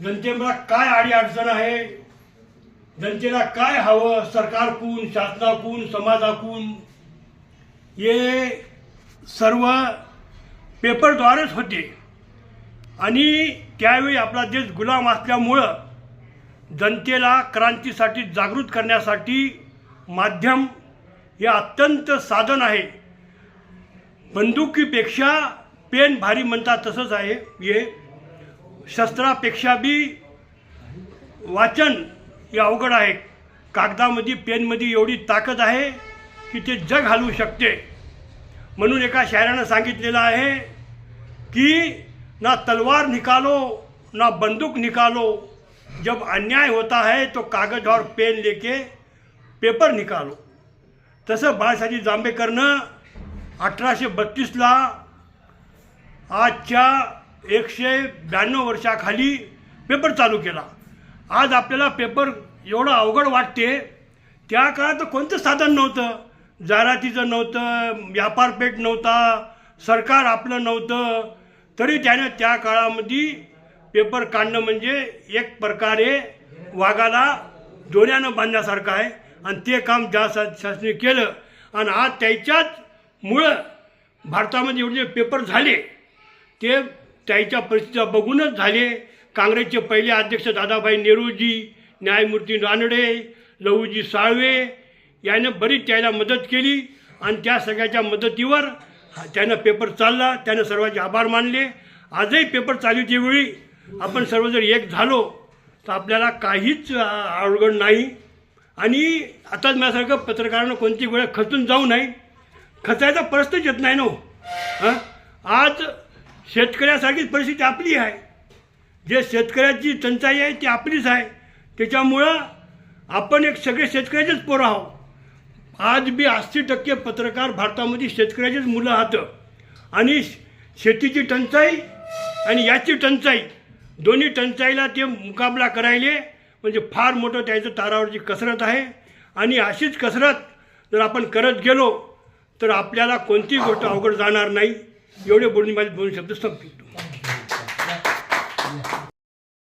जनतेला काय अडीअडचण आहे, जनतेला काय हवं, सरकारकून, शासनाकून, समाजाकून, हे सर्व पेपरद्वारेच होते. आणि त्यावेळी आपला देश गुलाम असल्यामुळं जनतेला क्रांतीसाठी जागृत करण्यासाठी माध्यम हे अत्यंत साधन आहे. बंदुकीपेक्षा पेन भारी म्हणतात तसंच आहे. हे शस्त्रापेक्षा बी वाचन हे अवघड आहे. कागदामध्ये पेनमध्ये एवढी ताकद आहे की ते जग हलवू शकते. म्हणून एका शायरानं सांगितलेलं आहे की ना तलवार निकालो ना बंदूक निकालो, जब अन्याय होता है तो कागज और पेन लेके पेपर निकालो. तसं बाळासाहेब जांभेकरनं 1832ला आजच्या 192 वर्षाखाली पेपर चालू केला. आज आपल्याला पेपर एवढं अवघड वाटते. त्या काळात कोणतं साधन नव्हतं, जाहिरातीचं नव्हतं, व्यापारपेठ नव्हता, सरकार आपलं नव्हतं, तरी त्याने त्या काळामध्ये पेपर काढणं म्हणजे एक प्रकारे वाघाला दोऱ्यानं बांधण्यासारखं आहे. आणि ते काम ज्या शासनाने केलं आणि आज त्याच्याच मुळं भारतामध्ये एवढे पेपर झाले ते त्याच्या परिस्थितीचा बघूनच झाले. काँग्रेसचे पहिले अध्यक्ष दादाभाई नेहरूजी, न्यायमूर्ती रानडे, लहूजी साळवे यानं बरीच त्याला मदत केली आणि त्या सगळ्याच्या मदतीवर त्यानं पेपर चालला. त्यानं सर्वांचे आभार मानले. आजही पेपर चालूच्या वेळी आपण सर्व जर एक झालो तर आपल्याला काहीच अवघड नाही. आणि आताच माझ्यासारखं पत्रकारांना कोणती वेळ खचून जाऊ नाही, खचायचा प्रश्नच येत नाही. आज शेतकऱ्यासारखीच परिस्थिती आपली आहे. जे शेतकऱ्याची टंचाई आहे ती आपलीच आहे. त्याच्यामुळं आपण एक सगळे शेतकऱ्याचेच पोरं आहोत. आज बी 80% पत्रकार भारतामध्ये शेतकऱ्याचीच मुलं आहात. आणि शेतीची टंचाई आणि याची टंचाई, दोन्ही टंचाईला ते मुकाबला करायले म्हणजे फार मोठं त्याचं तारावरची कसरत आहे. आणि अशीच कसरत जर आपण करत गेलो तर आपल्याला कोणतीही गोष्ट अवघड जाणार नाही. एवढे बोलून माझे 2 शब्द संपले.